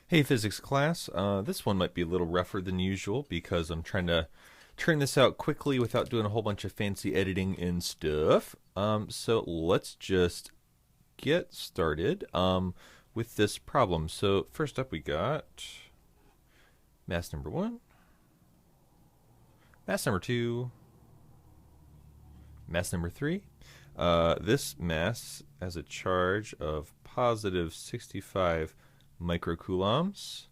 Hey physics class, this one might be a little rougher than usual because I'm trying to turn this out quickly without doing a whole bunch of fancy editing and stuff. So let's just get started with this problem. So first up we got mass number 1, mass number 2, mass number 3. This mass has a charge of positive 65 microcoulombs.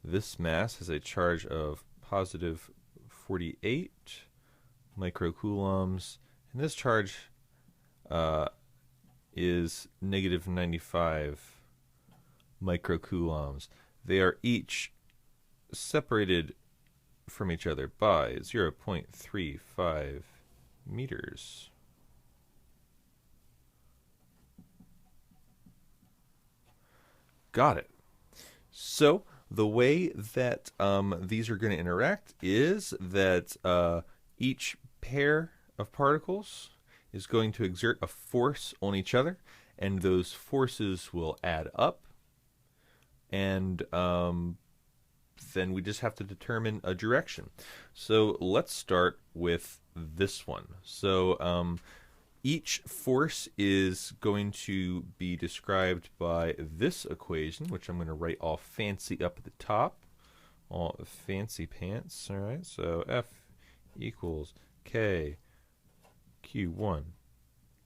This mass has a charge of positive 48 microcoulombs, and this charge is negative 95 microcoulombs. They are each separated from each other by 0.35 meters. Got it. So the way that these are going to interact is that each pair of particles is going to exert a force on each other, and those forces will add up, and then we just have to determine a direction. So let's start with this one. So each force is going to be described by this equation, which I'm going to write all fancy up at the top. All fancy pants, all right? So F equals K Q1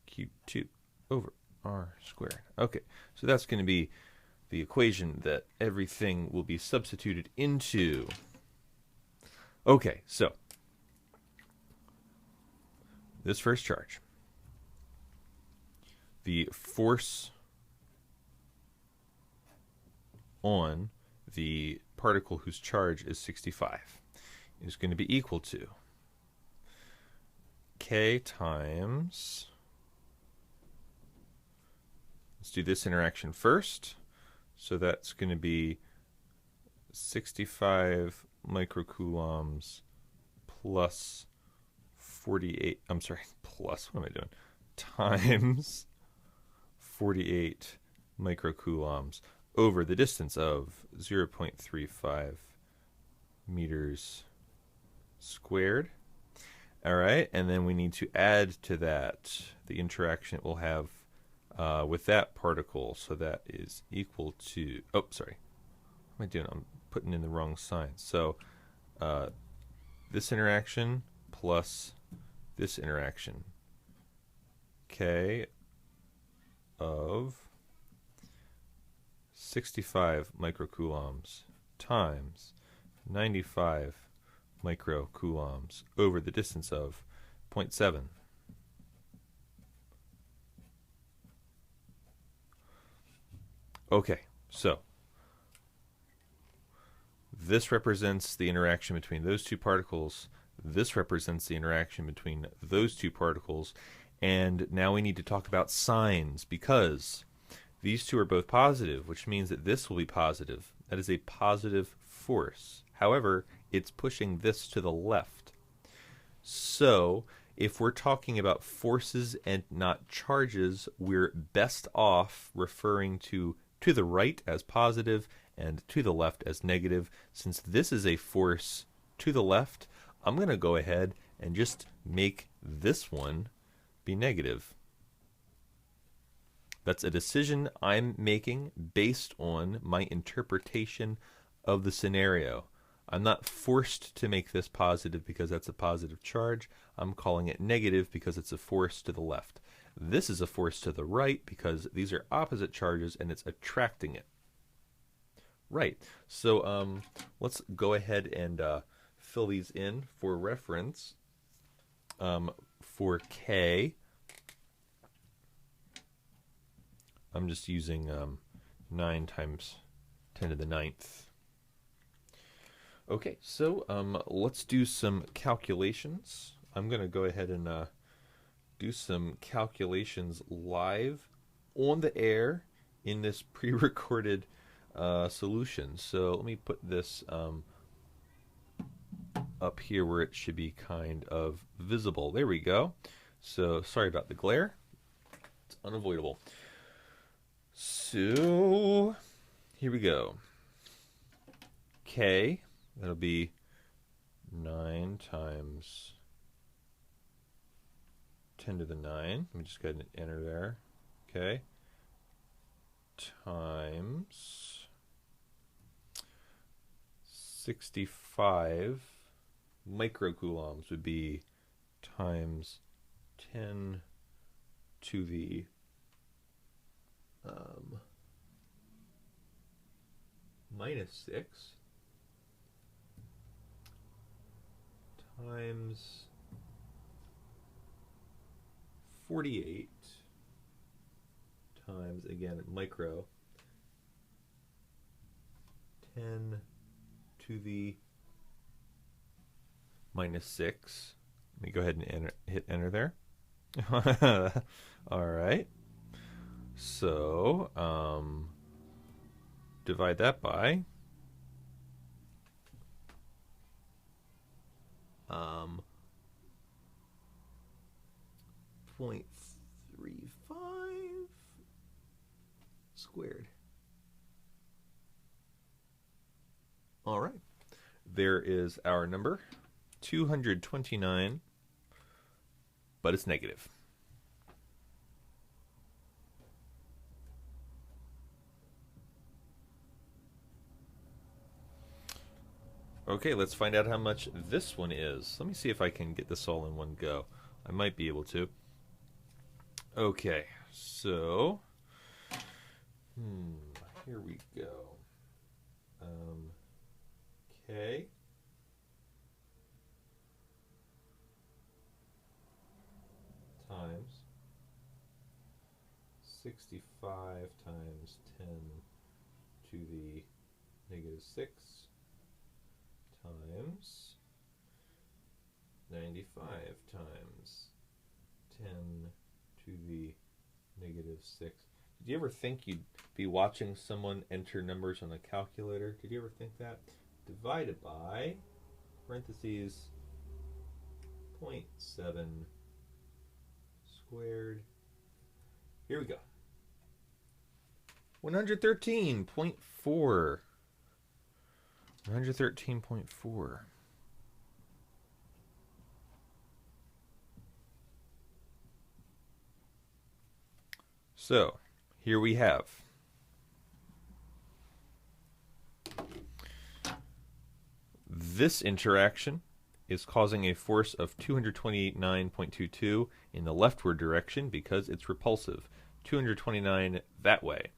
Q2 over R squared. Okay, so that's going to be the equation that everything will be substituted into. Okay, so this first charge, the force on the particle whose charge is 65 is going to be equal to K times, let's do this interaction first, so that's going to be 65 microcoulombs plus 48, I'm sorry, plus, what am I doing, times 48 microcoulombs over the distance of 0.35 meters squared. All right, and then we need to add to that the interaction it will have with that particle, so that is equal to, oh, sorry, what am I doing? I'm putting in the wrong sign. So this interaction plus this interaction, K of 65 microcoulombs times 95 microcoulombs over the distance of 0.7. Okay, so this represents the interaction between those two particles. This represents the interaction between those two particles. And now we need to talk about signs, because these two are both positive, which means that this will be positive. That is a positive force. However, it's pushing this to the left. So if we're talking about forces and not charges, we're best off referring to the right as positive and to the left as negative. Since this is a force to the left, I'm going to go ahead and just make this one be negative. That's a decision I'm making based on my interpretation of the scenario. I'm not forced to make this positive because that's a positive charge. I'm calling it negative because it's a force to the left. This is a force to the right because these are opposite charges and it's attracting it. Right, so let's go ahead and fill these in for reference. For K, I'm just using 9 times 10 to the 9th. Okay, so let's do some calculations. I'm going to go ahead and do some calculations live on the air in this pre-recorded solution. So let me put this up here where it should be kind of visible. There we go. So sorry about the glare. It's unavoidable. So here we go. K. That'll be 9 times 10 to the 9. Let me just go ahead and enter there. Okay. Times 65 microcoulombs would be times 10 to the -6 times 48 times, again, micro, 10 to the -6. Let me go ahead and hit enter there. All right. So, divide that by 0.35 squared. All right. There is our number, 229, but it's negative. Okay, let's find out how much this one is. Let me see if I can get this all in one go. I might be able to. Okay, so here we go. K times 65 times 10 to the -6 times 95 times 10 to the -6. Did you ever think you'd be watching someone enter numbers on a calculator? Did you ever think that? Divided by, parentheses, 0.7 squared. Here we go. 113.4. 113.4. So, here we have this interaction is causing a force of 229.22 in the leftward direction because it's repulsive. 229 that way.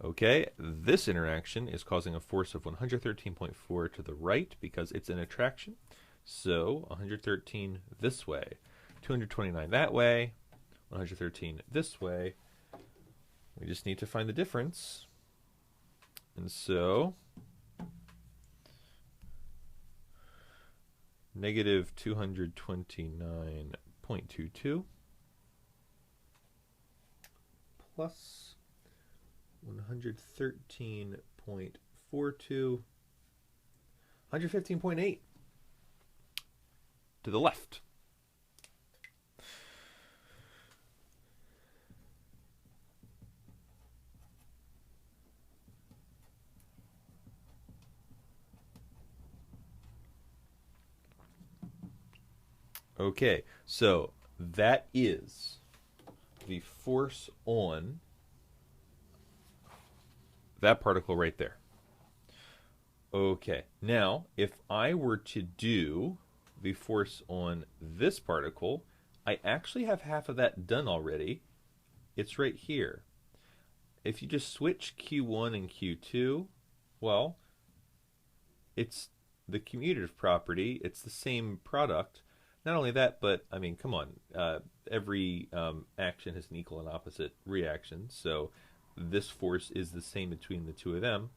Okay, this interaction is causing a force of 113.4 to the right because it's an attraction. So 113 this way, 229 that way, 113 this way. We just need to find the difference. And so negative 229.22 plus 113.42, 115.8 to the left. Okay, so that is the force on that particle right there. Okay, now if I were to do the force on this particle, I actually have half of that done already. It's right here. If you just switch Q1 and Q2, well, it's the commutative property. It's the same product. Not only that, but, I mean, come on. Every action has an equal and opposite reaction, so this force is the same between the two of them.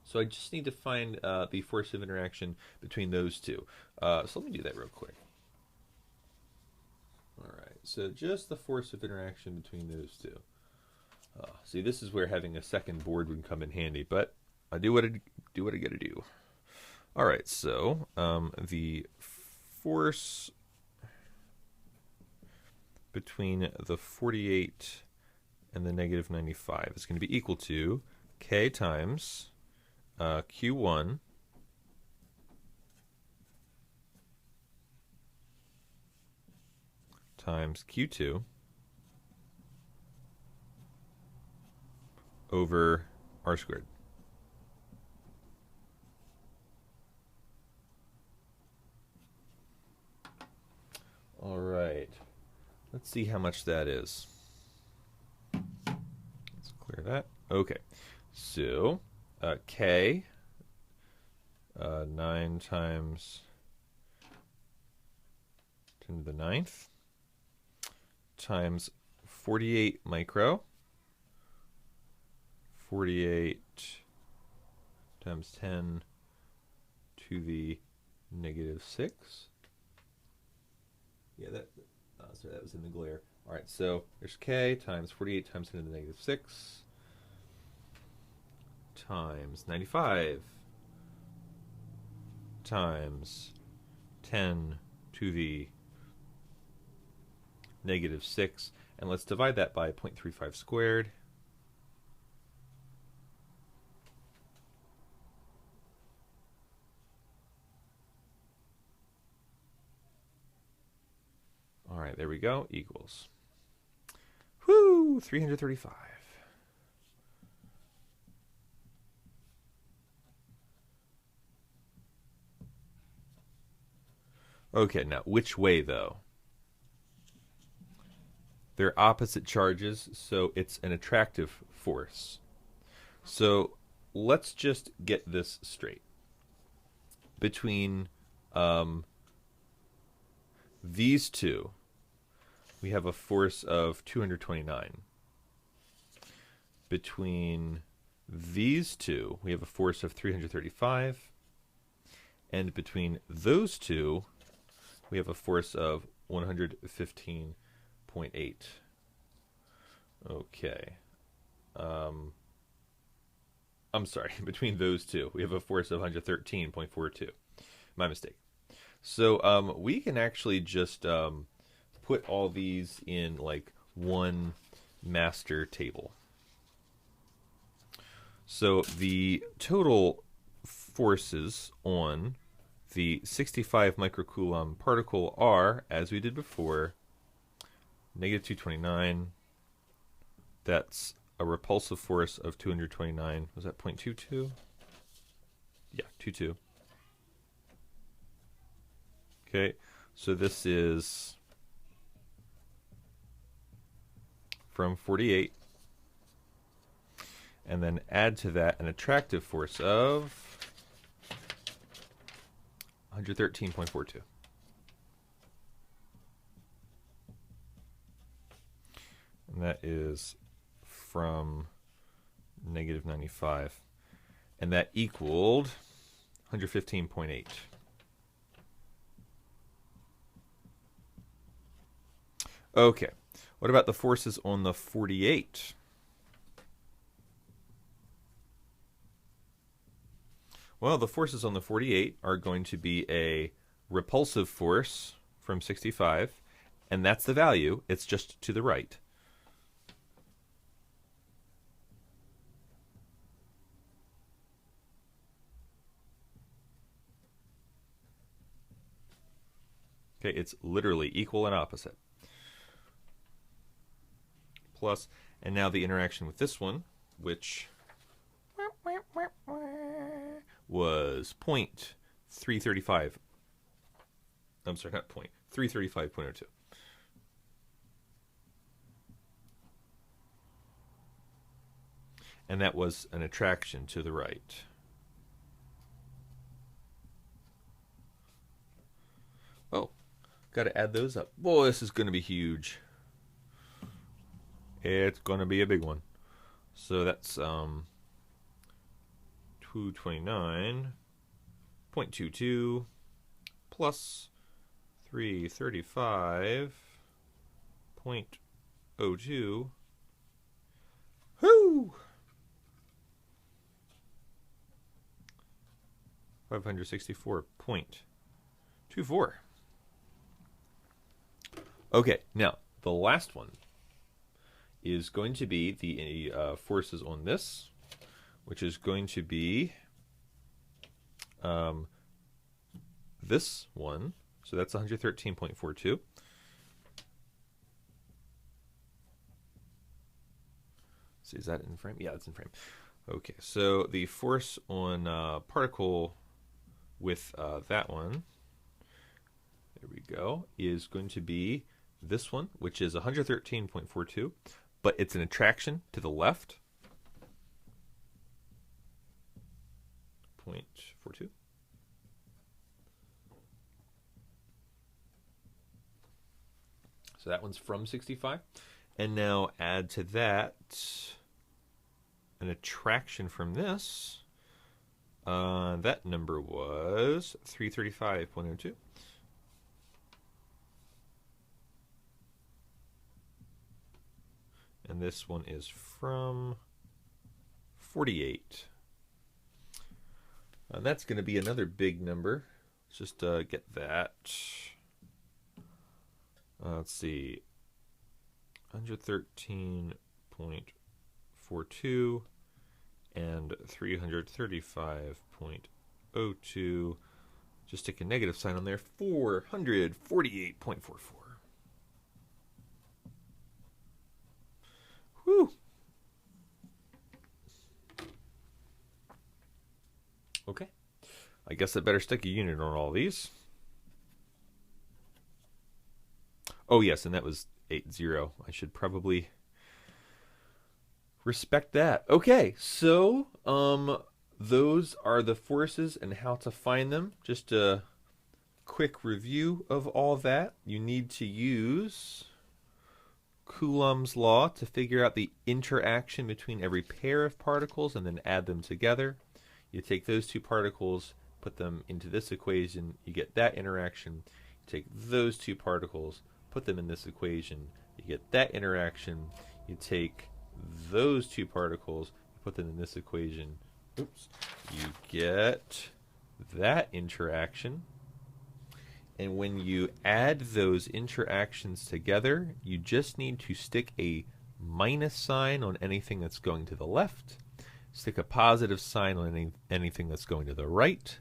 So I just need to find the force of interaction between those two. So let me do that real quick. All right, so just the force of interaction between those two. See, this is where having a second board would come in handy, but I do what I gotta do. All right, so the force between the 48 and the -95 is going to be equal to K times Q1 times Q2 over R squared. All right. Let's see how much that is. Let's clear that. Okay. So, K, 9 times 10 to the 9th, times 48 micro. 48 times 10 to the negative 6. Yeah, sorry, that was in the glare. All right, so there's K times 48 times 10 to the negative 6 times 95 times 10 to the negative 6. And let's divide that by 0.35 squared. All right, there we go, equals. Whoo, 335. Okay, now which way though? They're opposite charges, so it's an attractive force. So let's just get this straight. Between these two, we have a force of 229. Between these two, we have a force of 335. And between those two, we have a force of 115.8. Okay. I'm sorry, between those two, we have a force of 113.42. My mistake. So we can actually just put all these in like one master table. So the total forces on the 65 microcoulomb particle are, as we did before, negative 229. That's a repulsive force of 229. Was that 0.22? Yeah, 22. Okay, so this is from 48. And then add to that an attractive force of 113.42. And that is from negative 95. And that equaled 115.8. Okay, what about the forces on the 48? Well, the forces on the 48 are going to be a repulsive force from 65, and that's the value. It's just to the right. Okay, it's literally equal and opposite. Plus, and now the interaction with this one, which was 0.335. I'm sorry, not 335.02. And that was an attraction to the right. Oh, got to add those up. Boy, this is going to be huge. It's going to be a big one. So that's 229.22 plus 335.02. Whoo! 564.24. Okay, now the last one is going to be the forces on this, which is going to be this one. So that's 113.42. So is that in frame? Yeah, it's in frame. Okay, so the force on particle with that one, there we go, is going to be this one, which is 113.42, but it's an attraction to the left, 0.42. So that one's from 65. And now add to that an attraction from this. That number was 335.02. And this one is from 48. And that's going to be another big number. Let's just get that. Let's see. 113.42 and 335.02. Just stick a negative sign on there. 448.44. Whew. Okay. I guess I better stick a unit on all these. Oh, yes, and that was 80. I should probably respect that. Okay, so those are the forces and how to find them. Just a quick review of all that. You need to use Coulomb's law to figure out the interaction between every pair of particles and then add them together. You take those two particles, put them into this equation, you get that interaction. You take those two particles, put them in this equation, you get that interaction. You take those two particles, put them in this equation, oops, you get that interaction. And when you add those interactions together, you just need to stick a minus sign on anything that's going to the left, stick a positive sign on anything that's going to the right,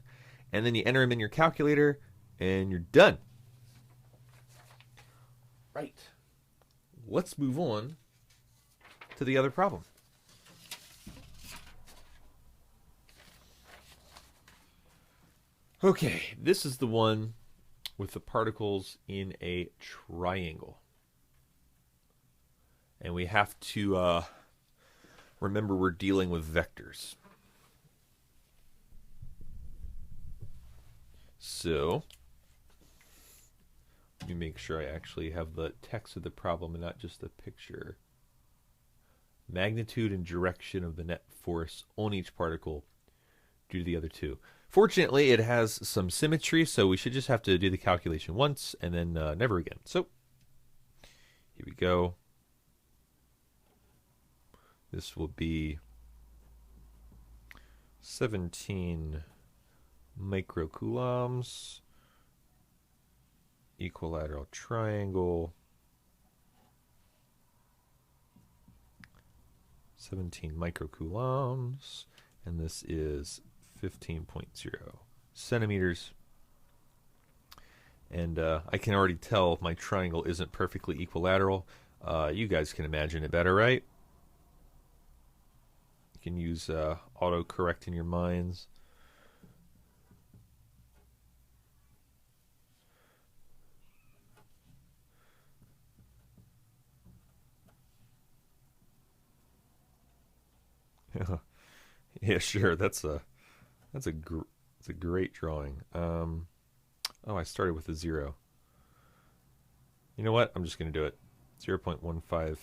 and then you enter them in your calculator, and you're done. Right. Let's move on to the other problem. Okay, this is the one with the particles in a triangle. And we have to remember we're dealing with vectors. So, let me make sure I actually have the text of the problem and not just the picture. Magnitude and direction of the net force on each particle due to the other two. Fortunately, it has some symmetry, so we should just have to do the calculation once and then never again. So, here we go. This will be 17 microcoulombs, equilateral triangle, 17 microcoulombs, and this is 15.0 centimeters. And I can already tell my triangle isn't perfectly equilateral. You guys can imagine it better, right? You can use autocorrect in your minds. Yeah, sure. That's a great drawing. Oh, I started with a 0. You know what? I'm just going to do it. 0.15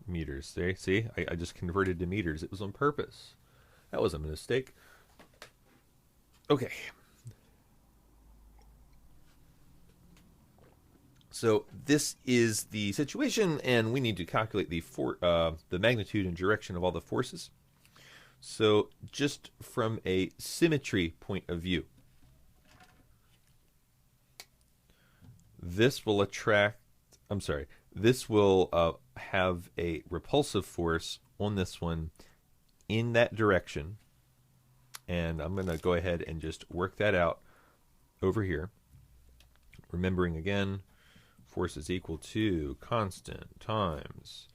meters. There, see? I just converted to meters. It was on purpose. That wasn't a mistake. Okay. So this is the situation, and we need to calculate the magnitude and direction of all the forces. So just from a symmetry point of view, this will this will have a repulsive force on this one in that direction, And I'm going to go ahead and just work that out over here. Remembering again, force is equal to constant times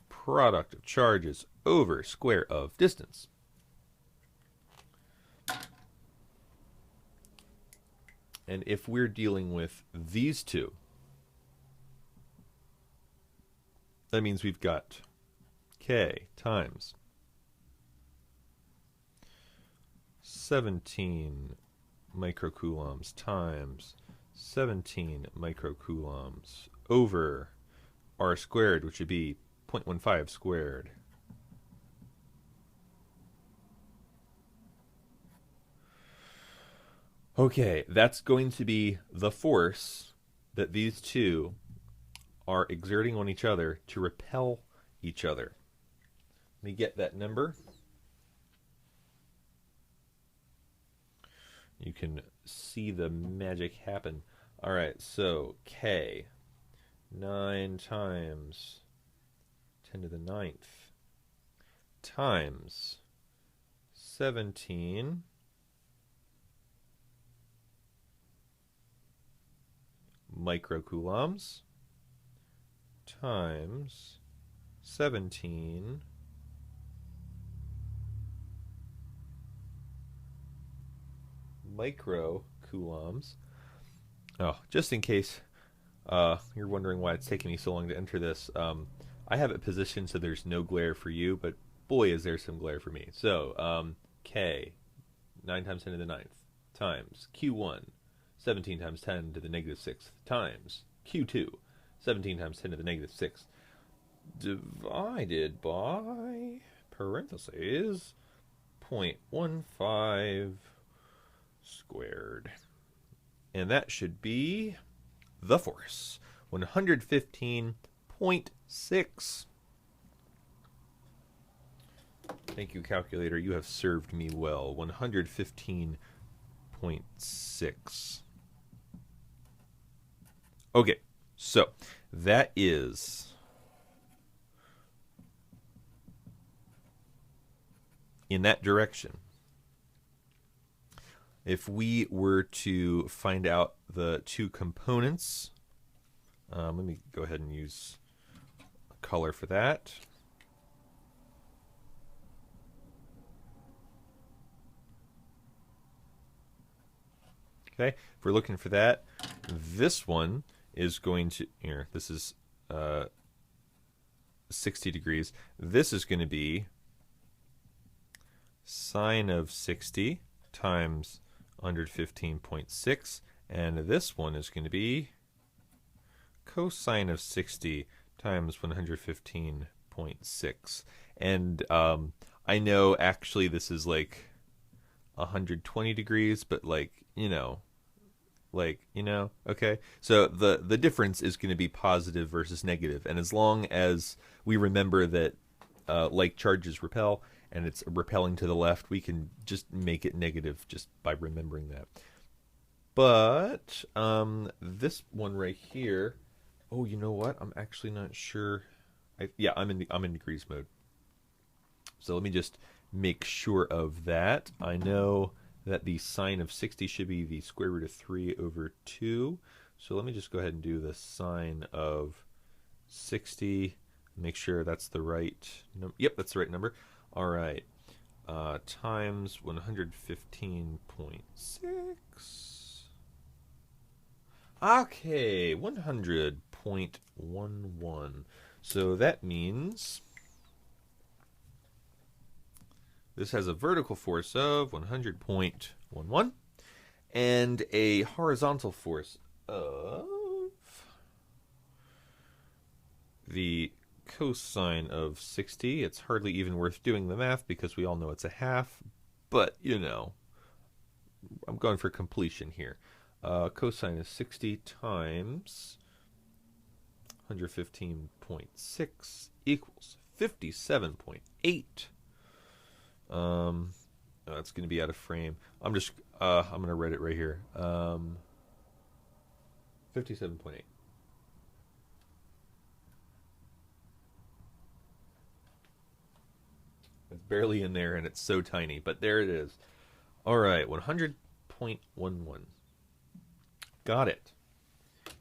product of charges over square of distance. And if we're dealing with these two, that means we've got K times 17 microcoulombs times 17 microcoulombs over R squared, which would be 0.15 squared. Okay, that's going to be the force that these two are exerting on each other to repel each other. Let me get that number. You can see the magic happen. All right, so K, 9 times 10 to the 9th times 17 microcoulombs times 17 microcoulombs. Oh, just in case you're wondering why it's taking me so long to enter this, I have it positioned so there's no glare for you, but boy is there some glare for me. So K, 9 times 10 to the 9th, times Q1, 17 times 10 to the negative 6th, times Q2, 17 times 10 to the negative 6th, divided by, parentheses, 0.15 squared. And that should be the force, 115.6. Thank you, calculator. You have served me well. 115.6. Okay, so that is in that direction. If we were to find out the two components, let me go ahead and use a color for that. Okay, if we're looking for that, this one is going to, here, this is 60 degrees. This is going to be sine of 60 times 115.6, and this one is going to be cosine of 60 times 115.6. And I know actually this is like 120 degrees, but okay. So the difference is going to be positive versus negative, and as long as we remember that like charges repel, and it's repelling to the left, we can just make it negative just by remembering that. But this one right here, oh, you know what? I'm actually not sure. I'm in degrees mode. So let me just make sure of that. I know that the sine of 60 should be the square root of 3 over 2. So let me just go ahead and do the sine of 60. Make sure that's the right number. Yep, that's the right number. All right. Times 115.6. Okay, 100.11. So that means this has a vertical force of 100.11 and a horizontal force of the cosine of 60. It's hardly even worth doing the math because we all know it's a half, but I'm going for completion here. Cosine of 60 times 115.6 equals 57.8. It's going to be out of frame. I'm going to write it right here. 57.8. It's barely in there, and it's so tiny, but there it is. All right, 100.11. Got it.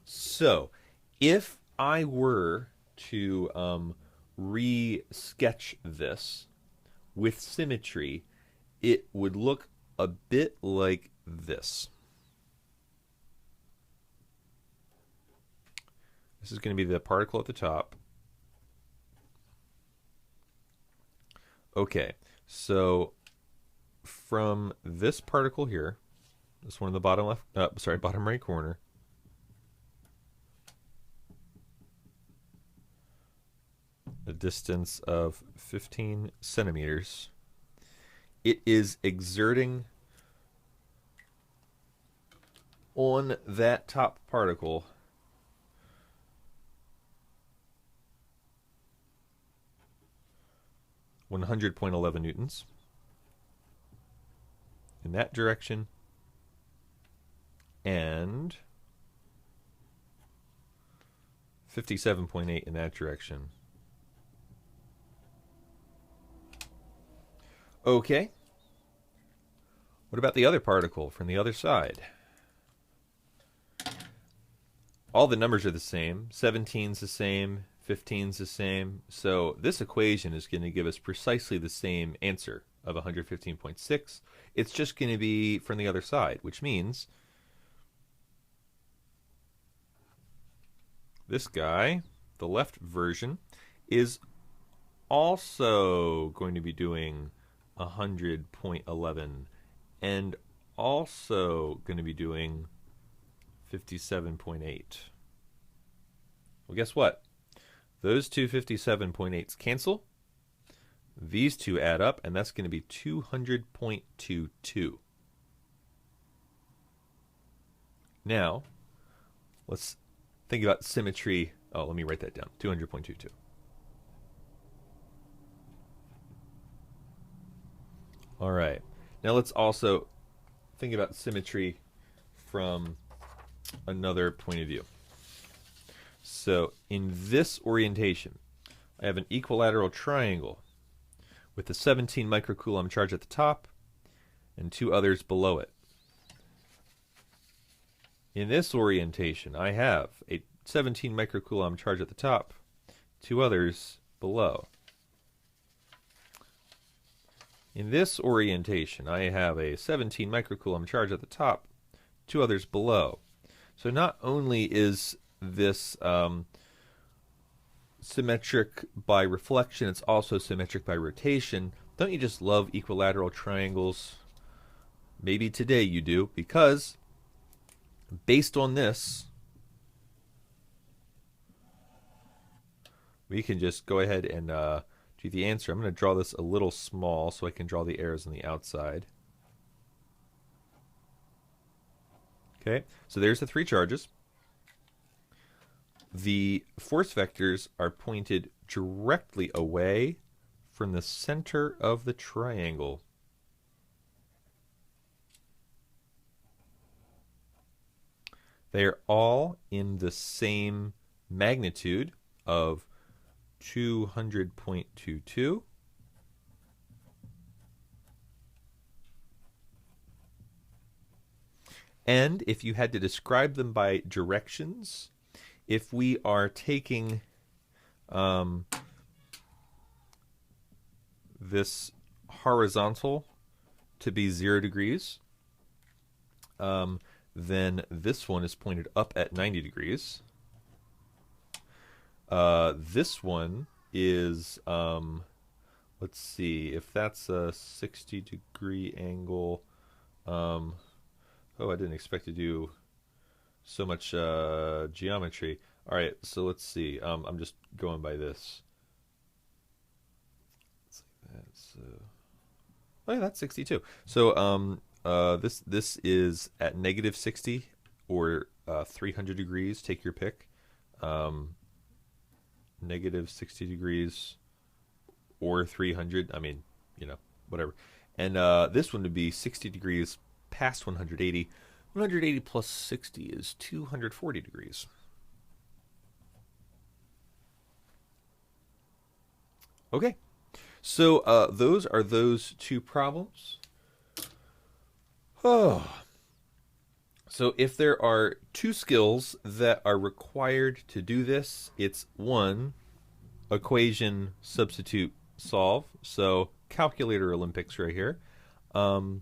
So, if I were to re-sketch this with symmetry, it would look a bit like this. This is going to be the particle at the top. Okay, so from this particle here, this one in the bottom left, bottom right corner, a distance of 15 centimeters, it is exerting on that top particle 100.11 newtons in that direction and 57.8 in that direction. Okay. What about the other particle from the other side? All the numbers are the same. 17's the same, 15's the same. So this equation is going to give us precisely the same answer of 115.6. It's just going to be from the other side, which means this guy, the left version, is also going to be doing 100.11 and also going to be doing 57.8. Well, guess what? Those two 57.8s cancel. These two add up, and that's going to be 200.22. Now, let's think about symmetry. Oh, let me write that down. 200.22. All right. Now let's also think about symmetry from another point of view. So in this orientation, I have an equilateral triangle with a 17 microcoulomb charge at the top and two others below it. In this orientation, I have a 17 microcoulomb charge at the top, two others below. In this orientation, I have a 17 microcoulomb charge at the top, two others below. So not only is this symmetric by reflection, it's also symmetric by rotation. Don't you just love equilateral triangles? Maybe today you do, because based on this, we can just go ahead and do the answer. I'm going to draw this a little small so I can draw the arrows on the outside. Okay, so there's the three charges. The force vectors are pointed directly away from the center of the triangle. They are all in the same magnitude of 200.22. And if you had to describe them by directions, if we are taking this horizontal to be 0 degrees, then this one is pointed up at 90 degrees. This one is, let's see, if that's a 60-degree angle, oh, I didn't expect to do so much geometry. All right, so let's see. I'm just going by this. Oh yeah, that's 62. So this is at negative 60 or 300 degrees. Take your pick. Negative 60 degrees or 300. I mean, you know, whatever. And this one would be 60 degrees past 180. 180 plus 60 is 240 degrees. Okay, so those are those two problems. Oh. So if there are two skills that are required to do this, it's one, equation substitute solve. So calculator Olympics right here. Um,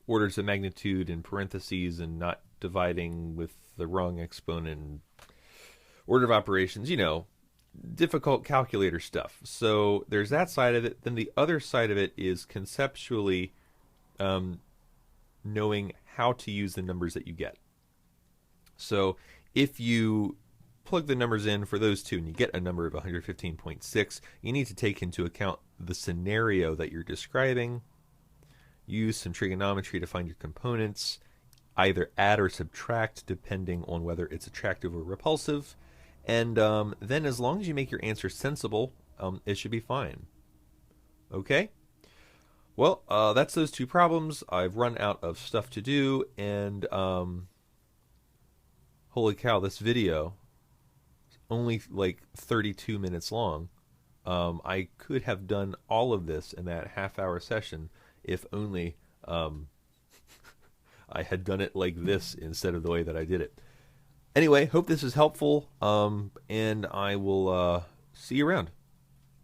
orders of magnitude in parentheses and not dividing with the wrong exponent, order of operations, difficult calculator stuff. So there's that side of it. Then the other side of it is conceptually knowing how to use the numbers that you get. So if you plug the numbers in for those two and you get a number of 115.6, you need to take into account the scenario that you're describing, use some trigonometry to find your components, either add or subtract depending on whether it's attractive or repulsive, and then as long as you make your answer sensible, it should be fine. Okay? Well, that's those two problems. I've run out of stuff to do, and holy cow, this video is only like 32 minutes long. I could have done all of this in that half-hour session if only I had done it like this instead of the way that I did it. Anyway, hope this is helpful, and I will see you around.